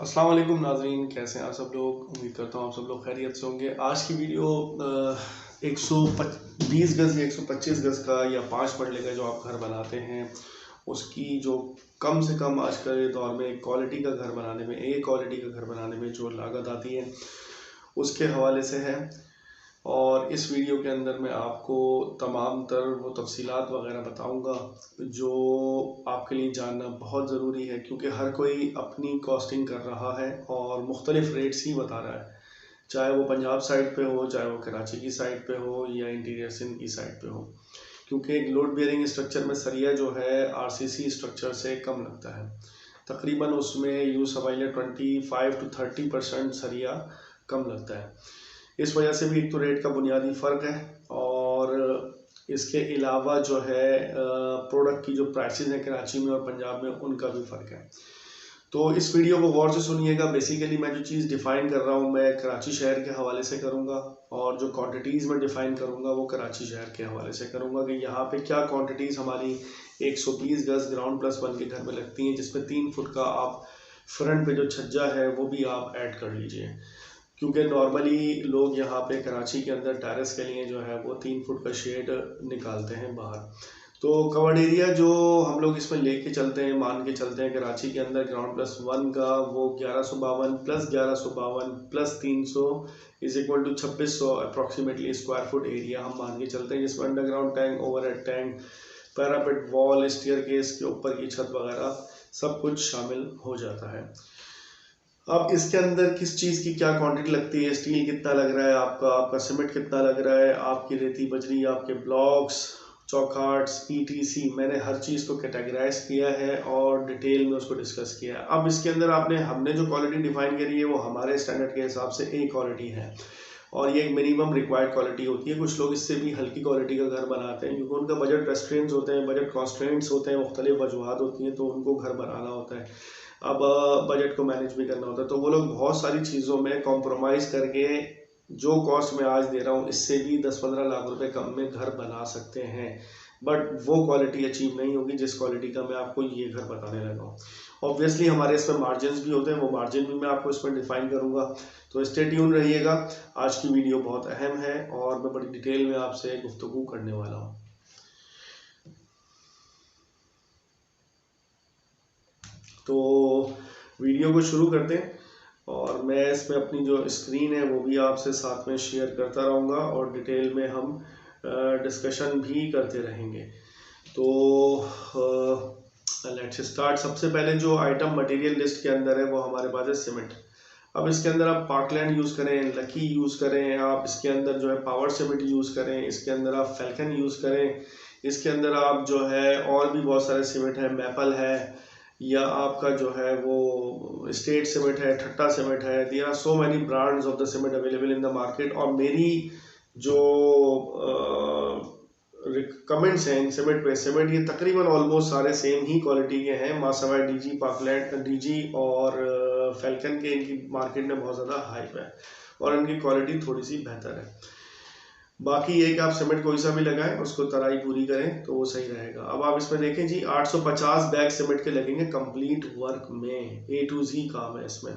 अस्सलाम वालेकुम नाज़रीन, कैसे हैं आप सब लोग। उम्मीद करता हूँ आप सब लोग खैरियत से होंगे। आज की वीडियो 120 गज़ या 125 गज़ का या 5 मरले का जो आप घर बनाते हैं उसकी जो कम से कम आज के दौर में क्वालिटी का घर बनाने में, एक क्वालिटी का घर बनाने में जो लागत आती है उसके हवाले से है। और इस वीडियो के अंदर मैं आपको तमाम तर वो तफसीलात वगैरह बताऊंगा जो आपके लिए जानना बहुत ज़रूरी है, क्योंकि हर कोई अपनी कॉस्टिंग कर रहा है और मुख्तलिफ रेट्स ही बता रहा है, चाहे वो पंजाब साइड पे हो, चाहे वो कराची की साइड पे हो या इंटीरियर सिंध की साइड पे हो। क्योंकि एक लोड बेयरिंग स्ट्रक्चर में सरिया जो है आरसीसी स्ट्रक्चर से कम लगता है, तकरीबन उसमें यूँ समझ 25 to 30% सरिया कम लगता है। इस वजह से भी एक तो रेट का बुनियादी फ़र्क है, और इसके अलावा जो है प्रोडक्ट की जो प्राइसेस हैं कराची में और पंजाब में उनका भी फ़र्क है। तो इस वीडियो को गौर से सुनिएगा। बेसिकली मैं जो चीज़ डिफ़ाइन कर रहा हूँ मैं कराची शहर के हवाले से करूँगा, और जो क्वांटिटीज़ मैं डिफ़ाइन करूँगा वो कराची शहर के हवाले से करूँगा कि यहाँ पे क्या क्वांटिटीज़ हमारी 120 गज़ ग्राउंड प्लस वन के घर में लगती हैं, जिसमें 3 फुट का आप फ्रंट पे जो छज्जा है वो भी आप ऐड कर लीजिए। क्योंकि नॉर्मली लोग यहाँ पे कराची के अंदर टेरेस के लिए जो है वो 3 फुट का शेड निकालते हैं बाहर। तो कवर्ड एरिया जो हम लोग इसमें लेके चलते हैं, मान के चलते हैं कराची के अंदर ग्राउंड प्लस वन का वो 1152 plus 1152 plus 300 is equal to 2600 approximately square foot area हम मान के चलते हैं, जिसमें underground tank, overhead tank, parapet wall, staircase के ऊपर की छत वगैरह सब कुछ शामिल हो जाता है। अब इसके अंदर किस चीज़ की क्या क्वांटिटी लगती है, स्टील कितना लग रहा है आपका सीमेंट कितना लग रहा है, आपकी रेती बजरी, आपके ब्लॉक्स, चौखाट्स, ईटीसी, मैंने हर चीज़ को कैटेगराइज किया है और डिटेल में उसको डिस्कस किया है। अब इसके अंदर हमने जो क्वालिटी डिफाइन करी है वो हमारे स्टैंडर्ड के हिसाब से ए क्वालिटी है, और ये एक मिनिमम रिक्वायर्ड क्वालिटी होती है। कुछ लोग इससे भी हल्की क्वालिटी का घर बनाते हैं क्योंकि उनका बजट रेस्ट्रेंट्स होते हैं, बजट कॉन्स्ट्रेंट्स होते हैं, मुख्तलिफ वजूहात होती हैं, तो उनको घर बनाना होता है, अब बजट को मैनेज भी करना होता है, तो वो लोग बहुत सारी चीज़ों में कॉम्प्रोमाइज़ करके जो कॉस्ट मैं आज दे रहा हूँ इससे भी 10-15 लाख रुपए कम में घर बना सकते हैं, बट वो क्वालिटी अचीव नहीं होगी जिस क्वालिटी का मैं आपको ये घर बताने लगा हूँ। ऑब्वियसली हमारे इसमें मार्जिन भी होते हैं, वो मार्जिन भी मैं आपको इसमें डिफाइन करूँगा, तो स्टे ट्यून रहिएगा। आज की वीडियो बहुत अहम है और मैं बड़ी डिटेल में आपसे गुफ्तगू करने वाला हूँ। तो वीडियो को शुरू करते हैं, और मैं इसमें अपनी जो स्क्रीन है वो भी आपसे साथ में शेयर करता रहूँगा और डिटेल में हम डिस्कशन भी करते रहेंगे। तो लेट्स स्टार्ट। सबसे पहले जो आइटम मटेरियल लिस्ट के अंदर है वो हमारे पास है सीमेंट। अब इसके अंदर आप पार्कलैंड यूज़ करें, लकी यूज़ करें, आप इसके अंदर जो है पावर सीमेंट यूज़ करें, इसके अंदर आप फैल्कन यूज़ करें, इसके अंदर आप जो है और भी बहुत सारे सीमेंट है, मैपल है, या आपका जो है वो स्टेट सीमेंट है, ठट्टा सीमेंट है। There are so many brands of the cement available in the market, और मेरी जो कमेंट्स हैं सीमेंट पे, सीमेंट ये तकरीबन ऑलमोस्ट सारे सेम ही क्वालिटी के हैं, मासवाई, डीजी, पार्कलैंड, डीजी और फैल्कन के इनकी मार्केट में बहुत ज़्यादा हाइप है और इनकी क्वालिटी थोड़ी सी बेहतर है। बाकी ये कि आप सीमेंट कोई सा भी लगाएं, उसको तराई पूरी करें तो वो सही रहेगा। अब आप इसमें देखें जी, 850 बैग सीमेंट के लगेंगे कंप्लीट वर्क में, ए टू जी काम है इसमें।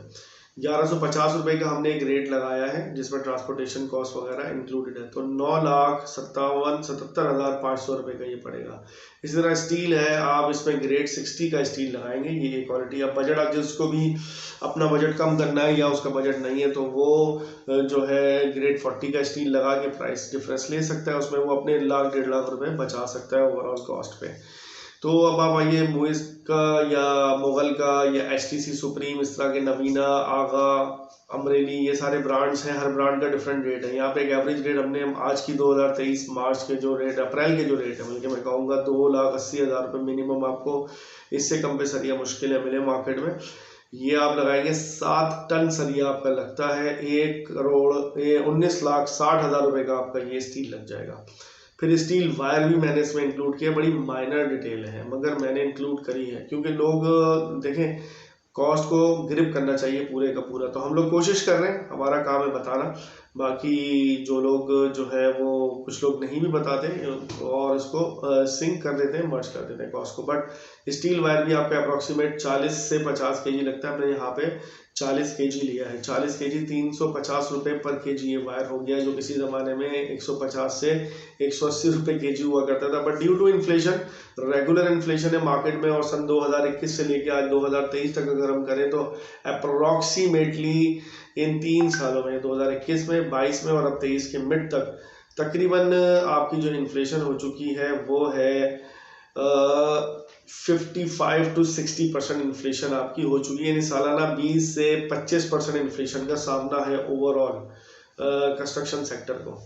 1150 रुपये का हमने एक रेट लगाया है जिसमें ट्रांसपोर्टेशन कॉस्ट वगैरह इंक्लूडेड है, तो 9,77,500 रुपये का ये पड़ेगा। इसी तरह स्टील है, आप इसमें ग्रेड 60 का स्टील लगाएंगे, ये क्वालिटी। अब बजट, आप जिसको भी अपना बजट कम करना है या उसका बजट नहीं है तो वो जो है ग्रेड 40 का स्टील लगा के प्राइस डिफरेंस ले सकता है, उसमें वो अपने 1,00,000-1.5 लाख रुपए बचा सकता है ओवरऑल कॉस्ट पे। तो अब आप आइए मूइज का या मुगल का या एचटीसी सुप्रीम, इस तरह के नवीना, आगा, अमरेली, ये सारे ब्रांड्स हैं, हर ब्रांड का डिफरेंट रेट है। यहाँ पे एक एवरेज रेट हमने आज की 2023 मार्च के जो रेट, अप्रैल के जो रेट है, बल्कि मैं कहूँगा 2,80,000 रुपये मिनिमम, आपको इससे कम पे सरिया मुश्किल है मिले मार्केट में। ये आप लगाएंगे 7 टन सरिया आपका लगता है, 1,19,60,000 रुपये का आपका ये स्टील लग जाएगा। फिर स्टील वायर भी मैंने इसमें इंक्लूड किया, बड़ी माइनर डिटेल है मगर मैंने इंक्लूड करी है क्योंकि लोग देखें कॉस्ट को ग्रिप करना चाहिए पूरे का पूरा, तो हम लोग कोशिश कर रहे हैं, हमारा काम है बताना, बाकी जो लोग जो है वो कुछ लोग नहीं भी बताते और इसको सिंक कर देते हैं, मर्ज कर देते हैं कॉस्ट को। बट स्टील वायर भी आपका अप्रॉक्सीमेट 40 से 50 केजी लगता है। हमने यहाँ पे 40 केजी लिया है। 40 केजी 350 रुपये पर केजी ये वायर हो गया, जो किसी ज़माने में 150 से 180 रुपये केजी हुआ करता था। But due to inflation, regular inflation है मार्केट में, और सन 2021 से लेकर आज 2023 तक अगर हम करें तो अप्रोक्सीमेटली इन 3 सालों में 2021 में, 22 में और अब 23 के मिड तक तकरीबन आपकी जो इन्फ्लेशन हो चुकी है वो है 55 to 60% इन्फ्लेशन आपकी हो चुकी है। यानी सालाना 20 से 25% इन्फ्लेशन का सामना है ओवरऑल कंस्ट्रक्शन सेक्टर को।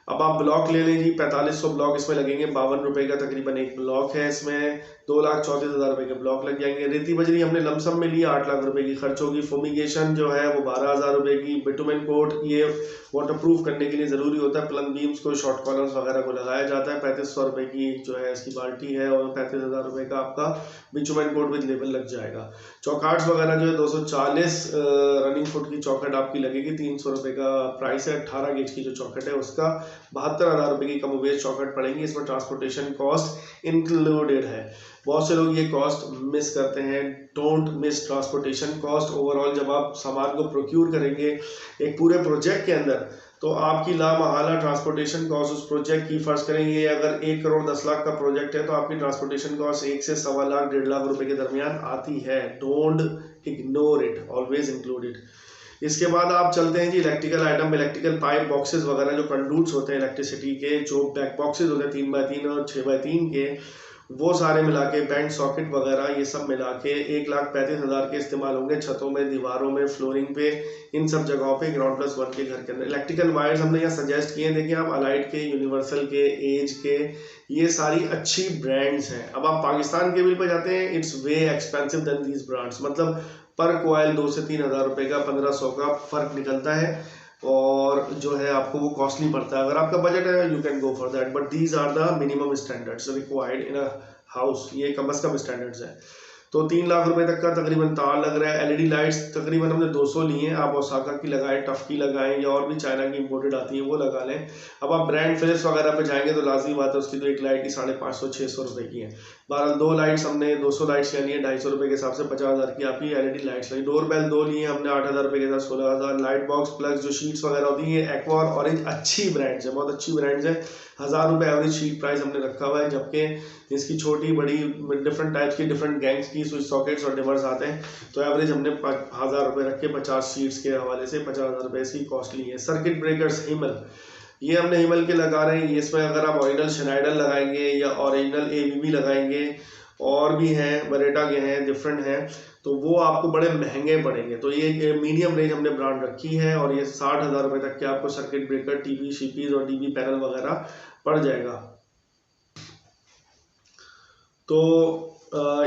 अब आप ब्लॉक ले लें जी, 4500 ब्लॉक इसमें लगेंगे, 52 रुपये का तकरीबन एक ब्लॉक है। इसमें 2,34,000 रुपये के ब्लॉक लग जाएंगे। रेती बजरी हमने लमसम में लिया, 8 लाख रुपए की खर्च होगी। फुमिगेशन जो है वो 12,000 रुपये की। बिटुमेन कोट ये वाटर प्रूफ करने के लिए ज़रूरी होता है। प्लम बीम्स को, शॉर्ट कॉलम्स वगैरह को लगाया जाता है। 3500 रुपये की जो है इसकी बाल्टी है, और 35,000 रुपये का आपका बिटुमेन कोट विद लेवल लग जाएगा। चौकाट्स वगैरह जो है 240 रनिंग फुट की चौखट आपकी लगेगी, 300 रुपये का प्राइस है। 18 गेज की जो चौखट है उसका 72,000 रुपये की कमोबेश चौखट पड़ेंगी। इसमें ट्रांसपोर्टेशन कॉस्ट इंक्लूडेड है। बहुत से लोग ये कॉस्ट मिस करते हैं। Don't miss transportation cost. Overall जब आप सामान को प्रोक्यूर करेंगे एक पूरे प्रोजेक्ट के अंदर, तो आपकी लामहला ट्रांसपोर्टेशन कॉस्ट उस प्रोजेक्ट की, फर्ज करेंगे अगर 1 करोड़ 10 लाख का प्रोजेक्ट है तो आपकी ट्रांसपोर्टेशन कॉस्ट 1 से 1.25 लाख 1.5 लाख रुपए के दरमियान आती है। Don't ignore it, always include it. इसके बाद आप चलते हैं जी electrical item, electrical pipe boxes वगैरह जो कंडूट्स होते हैं इलेक्ट्रिसिटी के, जो बैक बॉक्सेस होते हैं 3x3 और 6x3 के, वो सारे मिला के, बैंड सॉकेट वगैरह ये सब मिला के 1,35,000 के इस्तेमाल होंगे छतों में, दीवारों में, फ्लोरिंग पे, इन सब जगहों पे ग्राउंड प्लस 1 के घर के अंदर। इलेक्ट्रिकल वायर्स हमने यहाँ सजेस्ट किए हैं, देखिए आप अलाइट के, यूनिवर्सल के, एज के, ये सारी अच्छी ब्रांड्स हैं। अब आप पाकिस्तान के बिल पर जाते हैं, it's way expensive than these brands. मतलब पर कॉइल 2 से 3,000 रुपये का, 1,500 का फर्क निकलता है, और जो है आपको वो कॉस्टली पड़ता है। अगर आपका बजट है you can go for that, but these are the minimum standards required in a house. ये कम से कम स्टैंडर्ड्स है। तो 3 लाख रुपए तक का तकरीबन तार लग रहा है। एलईडी लाइट्स तकरीबन हमने 200 ली हैं। आप ओसाका की लगाएं, टफ की लगाएं, या और भी चाइना की इंपोर्टेड आती है वो लगा लें। अब आप ब्रांड फिलिप्स वगैरह पे जाएंगे तो लाजमी बात है उसकी तो एक लाइट ही 550-600 रुपये की है। 2 लाइट्स हमने 200 लाइट्स यानी 250 रुपये के हिसाब से 50,000 की आपकी एलईडी लाइट्स लगी। डोर बेल 2 लिए हमने 8,000 रुपये के साथ 16,000। लाइट बॉक्स प्लस जो शीट्स वगैरह होती है, एक्वा और ऑरेंज अच्छी ब्रांड्स है, बहुत अच्छी ब्रांड्स है। 1,000 रुपये एवरेज शीट प्राइस हमने रखा हुआ है, जबकि इसकी छोटी बड़ी डिफरेंट टाइप्स की, डिफरेंट गैंग्स की स्विच सॉकेट्स और डिमर्स आते हैं। तो एवरेज हमने 1,000 रुपये रख के 50 शीट्स के हवाले से 50,000 रुपये इसकी कॉस्टली है। सर्किट ब्रेकर्स हिमल, ये हमने हिमल के लगा रहे हैं। ये इसमें अगर आप ओरिजिनल शनाइडर लगाएंगे या ओरिजिनल एबीबी लगाएंगे, और भी हैं, बरेटा के हैं, डिफरेंट हैं, तो वो आपको बड़े महंगे पड़ेंगे। तो ये मीडियम रेंज हमने ब्रांड रखी है, और ये 60,000 रुपये तक के आपको सर्किट ब्रेकर, टीवी, शीपीज और डीबी पैनल वगैरह पड़ जाएगा। तो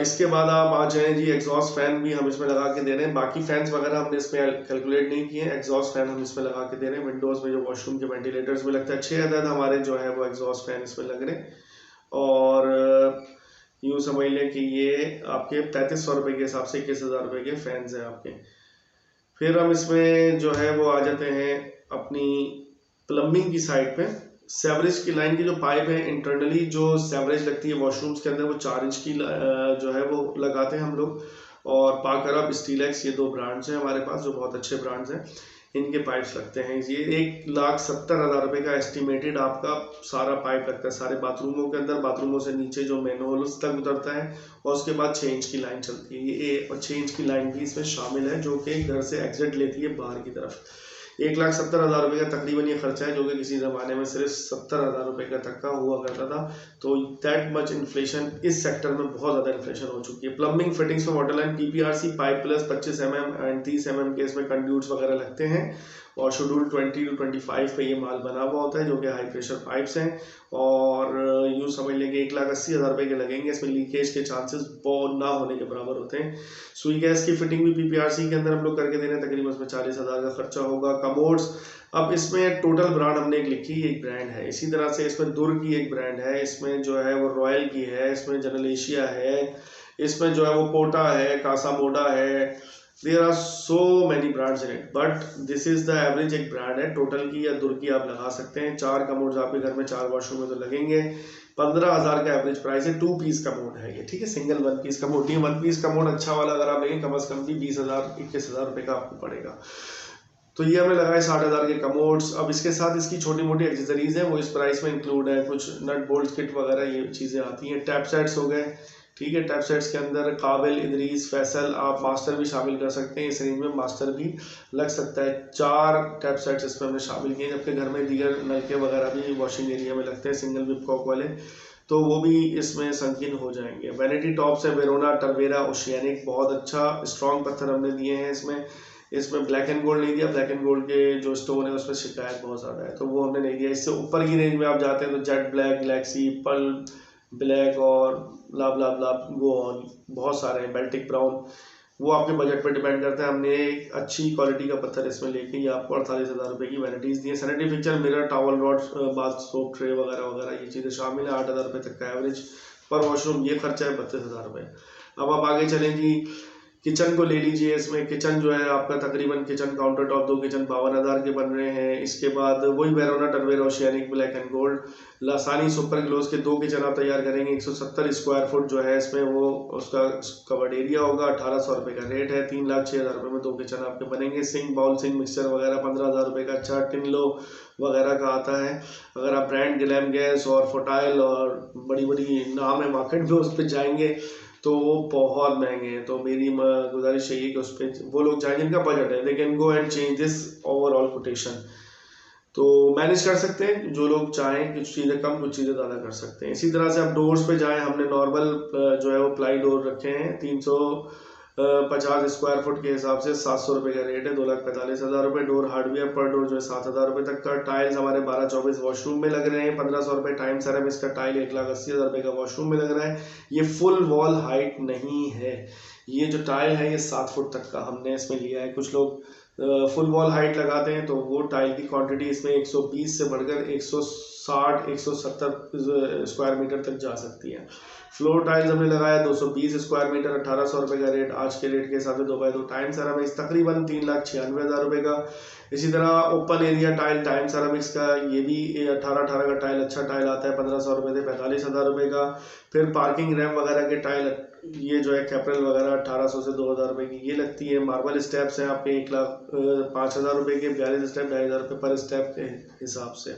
इसके बाद आप आ जाएं जी, एग्जॉस्ट फैन भी हम इसमें लगा के दे रहे हैं। बाकी फैंस वगैरह हमने इसमें कैलकुलेट नहीं किए हैं, एग्जॉस्ट फैन हम इसमें लगा के दे रहे हैं। विंडोज़ में जो वॉशरूम के वेंटिलेटर्स में लगता है 6 अदद हमारे जो है वो एग्जॉस्ट फैन इसमें लग रहे हैं। और यूँ समझ लें कि ये आपके 3,500 रुपये के हिसाब से 21,000 रुपये के फैंस हैं आपके। फिर हम इसमें जो है वो आ जाते हैं अपनी प्लम्बिंग की साइड पे। सेवरेज की लाइन की जो पाइप है, इंटरनली जो सेवरेज लगती है वॉशरूम्स के अंदर, वो 4 इंच की जो है वो लगाते हैं हम लोग। और पाकर अब, स्टीलेक्स, ये 2 ब्रांड्स हैं हमारे पास जो बहुत अच्छे ब्रांड्स हैं, इनके पाइप्स लगते हैं। ये 1,70,000 रुपये का एस्टिमेटेड आपका सारा पाइप लगता है सारे बाथरूमों के अंदर। बाथरूमों से नीचे जो मैनहोल्स तक उतरता है, और उसके बाद 6 इंच की लाइन चलती है। ये 6 इंच की लाइन भी इसमें शामिल है, जो कि घर से एग्जिट लेती है बाहर की तरफ। 1,70,000 रुपये का तकरीबन ये खर्चा है, जो कि किसी ज़माने में सिर्फ 70,000 रुपये का तक का हुआ करता था। तो दैट मच इन्फ्लेशन, इस सेक्टर में बहुत ज़्यादा इन्फ्लेशन हो चुकी है। प्लम्बिंग फिटिंग्स में water line, PPRC pipe plus 25 mm and 30 mm के इसमें कंड्यूट्स वगैरह लगते हैं। और शेड्यूल 20 to 25 पे ये माल बना हुआ होता है, जो कि हाई प्रेशर पाइप्स हैं। और यूँ समझ लेंगे 1,80,000 रुपये के लगेंगे। इसमें लीकेज के चांसेस बहुत ना होने के बराबर होते हैं। सुई गैस की फिटिंग भी पीपीआरसी के अंदर हम लोग करके दे रहे हैं, तकरीबन उसमें 40,000 का खर्चा होगा। कमोड्स, अब इसमें टोटल ब्रांड हमने एक लिखी, एक ब्रांड है। इसी तरह से इसमें दुर्ग की एक ब्रांड है, इसमें जो है वो रॉयल की है, इसमें जनरल एशिया है, इसमें जो है वो पोटा है, कासामोडा है, there are so many brands in it, but this is the average एक ब्रांड है। टोटल की या दुर की आप लगा सकते हैं। 4 कमोड्स आपके घर में 4 वॉशरूम में तो लगेंगे। 15,000 का एवरेज प्राइस है। 2 पीस कमोड है ये, ठीक है। सिंगल 1 पीस कमोड नहीं, 1 पीस कमोड अच्छा वाला अगर आप लेंगे कम से कम भी 20,000-21,000 रुपये का आपको पड़ेगा। तो ये हमें लगा है 60,000 के कमोड्स। अब इसके साथ इसकी छोटी मोटी एक्सेसरीज है वो इस प्राइस में इंक्लूड है। कुछ नट बोल्ट किट वगैरह ये चीज़ें आती हैं। टैप सेट्स हो गए, ठीक है। टैप सेट्स के अंदर काबिल, इदरीस, फैसल, आप मास्टर भी शामिल कर सकते हैं। इस रेंज में मास्टर भी लग सकता है। 4 टैप सेट्स इसमें हमने शामिल किए। जबकि घर में दीगर नलके वगैरह भी वॉशिंग एरिया में लगते हैं सिंगल विपकॉक वाले, तो वो भी इसमें संकीर्ण हो जाएंगे। वैनिटी टॉप्स है वेरोना, टर्वेरा, ओशियानिक, बहुत अच्छा स्ट्रॉन्ग पत्थर हमने दिए हैं इसमें ब्लैक एंड गोल्ड नहीं दिया। ब्लैक एंड गोल्ड के जो स्टोन है उसमें शिकायत बहुत ज़्यादा है, तो वो हमने नहीं दिया। इससे ऊपर की रेंज में आप जाते हैं तो jet black, Galaxy, Perl black और ब्ला ब्ला ब्ला गो ऑन, बहुत सारे हैं। बेल्टिक ब्राउन, वो आपके बजट पर डिपेंड करता है। हमने एक अच्छी क्वालिटी का पत्थर इसमें लेके ये आपको 48,000 रुपये की वैनिटीज़ दी है। Sanitary fixture, mirror, towel rod, bath soap tray वगैरह वगैरह ये चीज़ें शामिल है। 8,000 रुपये तक का एवरेज पर वॉशरूम। ये खर्चा है 32,000 रुपये। अब आप आगे चलें जी, किचन को ले लीजिए। इसमें किचन जो है आपका तकरीबन किचन काउंटर टॉप 2 किचन 52,000 के बन रहे हैं। इसके बाद वही Verona, Tervera, Oceanic, black and gold, Lasani, super gloss के 2 किचन आप तैयार करेंगे। 170 स्क्वायर फुट जो है इसमें वो उसका कवर्ड एरिया होगा। 1,800 रुपये का रेट है। 3,06,000 रुपये में 2 किचन आपके बनेंगे। सिंक, बाउल सिंक, मिक्सचर वगैरह 15,000 रुपये का अच्छा टिनलो वगैरह का आता है। अगर आप ब्रांड ग्लैम गैस और फोटाइल और बड़ी बड़ी नाम है मार्केट में उस पर जाएंगे तो वो बहुत महंगे हैं। तो मेरी गुजारिश यही है कि उस पर वो लोग जाएं जिनका बजट है, they can go and change this overall quotation. तो मैनेज कर सकते हैं जो लोग चाहें, कुछ चीज़ें कम कुछ चीज़ें ज़्यादा कर सकते हैं। इसी तरह से आप डोर्स पे जाएं, हमने नॉर्मल जो है वो प्लाई डोर रखे हैं। 350 स्क्वायर फुट के हिसाब से 700 रुपये का रेट है। 2,45,000 रुपये। डोर हार्डवेयर पर डोर जो है 7,000 रुपये तक का। टाइल्स हमारे 12-24 वॉशरूम में लग रहे हैं। 1,500 रुपये। टाइम सेरामिक्स का टाइल 1,80,000 रुपये का वॉशरूम में लग रहा है। ये फुल वॉल हाइट नहीं है। ये जो टाइल है ये 7 फुट तक का हमने इसमें लिया है। कुछ लोग फुल वॉल हाइट लगाते हैं तो वो टाइल की क्वांटिटी इसमें 120 से बढ़कर 160-170 स्क्वायर मीटर तक जा सकती है। फ्लोर टाइल्स हमने लगाया 220 स्क्वायर मीटर, 1,800 रुपये का रेट। आज के रेट के हिसाब से 2x2 टाइम सेरामिक्स तकरीबन 3,96,000 रुपये का। इसी तरह open area tile time ceramics का ये भी 18 का टाइल अच्छा टाइल आता है। 1,500 रुपये से 45,000 रुपये का। फिर पार्किंग रैम्प वगैरह के टाइल ये जो है कैपरल वगैरह 1,800 से 2,000 रुपये की ये लगती है। मार्बल स्टेप्स हैं आपके 1,05,000 रुपये के। 42 स्टेप 2,500 रुपये पर स्टेप के हिसाब से।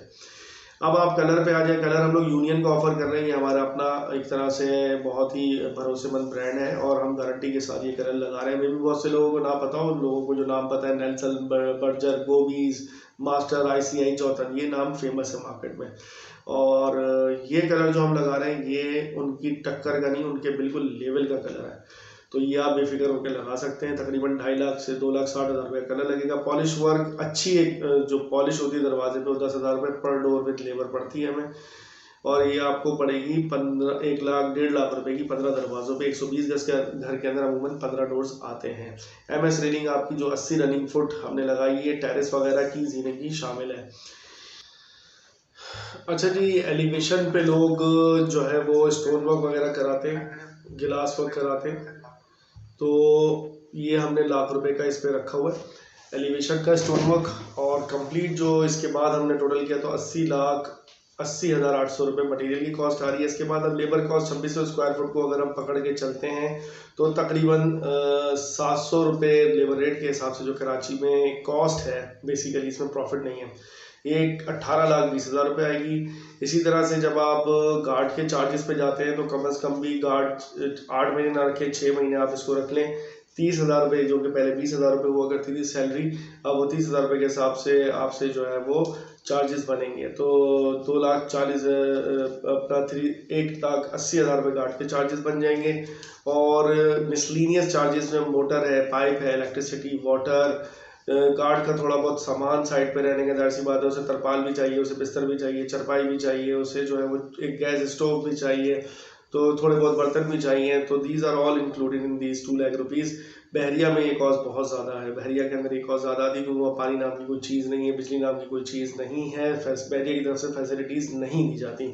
अब आप कलर पे आ जाए। कलर हम लोग यूनियन का ऑफर कर रहे हैं। ये हमारा अपना एक तरह से बहुत ही भरोसेमंद ब्रांड है और हम गारंटी के साथ ये कलर लगा रहे हैं। मे भी बहुत से लोगों को ना पता हो, उन लोगों को जो नाम पता है Nelson, Berger, Gobis, Master, ICI, Jordan, ये नाम फेमस है मार्केट में। और ये कलर जो हम लगा रहे हैं ये उनकी टक्कर का नहीं, उनके बिल्कुल लेवल का कलर है। तो ये आप बेफिक्र होकर लगा सकते हैं। तकरीबन 2.5 लाख से 2,60,000 रुपये कलर लगेगा। पॉलिश वर्क अच्छी एक जो पॉलिश होती है दरवाजे पे 10,000 रुपये पर डोर विद लेबर पड़ती है हमें। और ये आपको पड़ेगी 1,00,000-1,50,000 रुपये की 15 दरवाजों पे। 120 गज के घर के अंदर अमूमन 15 डोर्स आते हैं। MS रेलिंग आपकी जो 80 रनिंग फुट हमने लगाई है। टेरेस वगैरह की जीने की शामिल है। अच्छा जी, एलिवेशन पे लोग जो है वो स्टोन वर्क वगैरह कराते हैं, गिलास वर्क कराते हैं, तो ये हमने लाख रुपए का इस पे रखा हुआ है एलिवेशन का स्टोन वर्क। और कंप्लीट जो इसके बाद हमने टोटल किया तो 80,80,800 रुपये मटेरियल की कॉस्ट आ रही है। इसके बाद अब लेबर कॉस्ट 2600 स्क्वायर फुट को अगर हम पकड़ के चलते हैं तो तकरीबन 700 रुपये लेबर रेट के हिसाब से जो कराची में कॉस्ट है, बेसिकली इसमें प्रॉफिट नहीं है, ये 18,20,000 रुपये आएगी। इसी तरह से जब आप गार्ड के चार्जेस पे जाते हैं तो कम से कम भी गार्ड 8 महीने ना रखें, 6 महीने आप इसको रख लें। 30,000 रुपये, जो कि पहले 20,000 रुपये हुआ करती थी सैलरी, अब वो 30,000 रुपये के हिसाब से आपसे जो है वो चार्जेस बनेंगे। तो 2,40,000 अपना 1,80,000 रुपये गार्ड के चार्जेस बन जाएंगे। और मिसलिनियस चार्जेस में मोटर है, पाइप है, इलेक्ट्रिसिटी, वाटर, गार्ड का थोड़ा बहुत सामान साइड पे रहने का, जाहिर सी बात है उसे तरपाल भी चाहिए, उसे बिस्तर भी चाहिए, चरपाई भी चाहिए, उसे जो है वो एक गैस स्टोव भी चाहिए, तो थोड़े बहुत बर्तन भी चाहिए। तो these are all included in these 2 lakh rupees. Bahria में ये कॉस्ट बहुत ज़्यादा है। बहरिया के अंदर ये कॉस्ट ज़्यादा आती है क्योंकि वहाँ पानी नाम की कोई चीज़ नहीं है, बिजली नाम की कोई चीज़ नहीं है, बहरिया की तरफ से फैसिलिटीज़ नहीं दी जाती।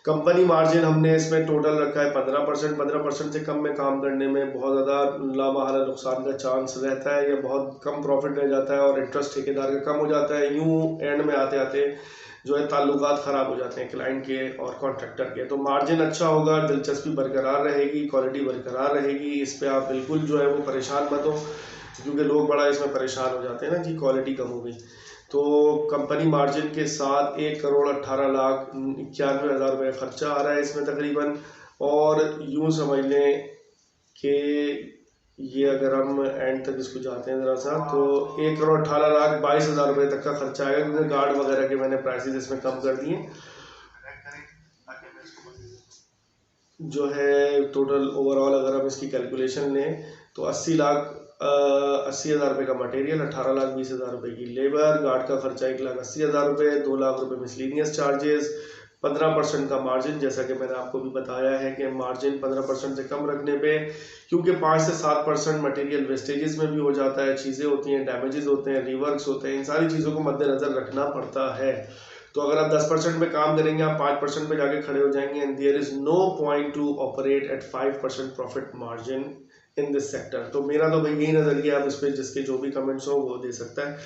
कंपनी मार्जिन हमने इसमें टोटल रखा है 15%। 15% से कम में काम करने में बहुत ज़्यादा लामहला नुकसान का चांस रहता है या बहुत कम प्रॉफिट रह जाता है और इंटरेस्ट ठेकेदार का कम हो जाता है। यूँ एंड में आते आते जो है ताल्लुकात ख़राब हो जाते हैं क्लाइंट के और कॉन्ट्रैक्टर के। तो मार्जिन अच्छा होगा, दिलचस्पी बरकरार रहेगी, क्वालिटी बरकरार रहेगी। इस पर आप बिल्कुल जो है वो परेशान मत हो, क्योंकि लोग बड़ा इसमें परेशान हो जाते हैं ना कि क्वालिटी कम हो गई। तो कंपनी मार्जिन के साथ 1,18,91,000 रुपये खर्चा आ रहा है इसमें तकरीबन। और यूँ समझ लें कि ये अगर हम एंड तक इसको जाते हैं ज़रा सा, तो 1,18,22,000 रुपये तक का खर्चा आएगा, क्योंकि गार्ड वगैरह के मैंने प्राइसेस इसमें कम कर दिए। जो है टोटल ओवरऑल अगर हम इसकी कैलकुलेशन लें तो 80,80,000 रुपये का मटेरियल, 18,20,000 रुपये की लेबर, गार्ड का खर्चा 1,80,000 रुपये, 2 लाख रुपये मिसलीनियस चार्जेस, 15% का मार्जिन। जैसा कि मैंने आपको भी बताया है कि मार्जिन 15% से कम रखने पे, क्योंकि 5 से 7% मटेरियल वेस्टेजेस में भी हो जाता है, चीज़ें होती हैं, डैमेजेस होते हैं, रिवर्क्स होते हैं, इन सारी चीज़ों को मद्देनज़र रखना पड़ता है। तो अगर आप 10% पे काम करेंगे, आप 5% पे जाके खड़े हो जाएंगे। And there is no point to operate at 5% profit margin in this sector. तो मेरा तो भाई यही नज़रिया, आप इस पर जिसके जो भी कमेंट्स हो वो दे सकता है।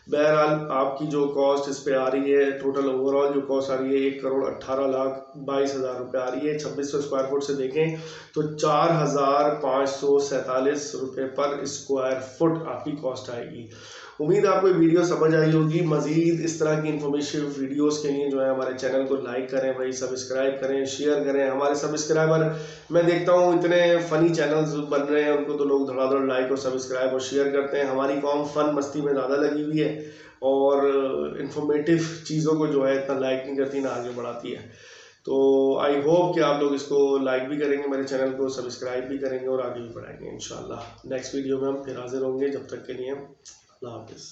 बहरहाल आपकी जो कॉस्ट इस पे आ रही है, टोटल ओवरऑल जो कॉस्ट आ रही है 1,18,22,000 रुपये आ रही है। 2600 स्क्वायर फुट से देखें तो 4,547 रुपये पर स्क्वायर फुट आपकी कॉस्ट आएगी। उम्मीद है आपको वीडियो समझ आई होगी। मज़ीद इस तरह की इन्फॉर्मेटिव वीडियोस के लिए जो है हमारे चैनल को लाइक करें भाई, सब्सक्राइब करें, शेयर करें। हमारे सब्सक्राइबर मैं देखता हूँ इतने फ़नी चैनल्स बन रहे हैं, उनको तो लोग धड़ाधड़ लाइक और सब्सक्राइब और शेयर करते हैं। हमारी कौम फन मस्ती में ज़्यादा लगी हुई है और इन्फॉर्मेटिव चीज़ों को जो है इतना लाइक नहीं करती, ना आगे बढ़ाती है। तो आई होप कि आप लोग इसको लाइक भी करेंगे, मेरे चैनल को सब्सक्राइब भी करेंगे और आगे भी बढ़ाएंगे इंशाल्लाह। नेक्स्ट वीडियो में हम फिर हाजिर होंगे। जब तक के लिए अल्लाह हाफिज़।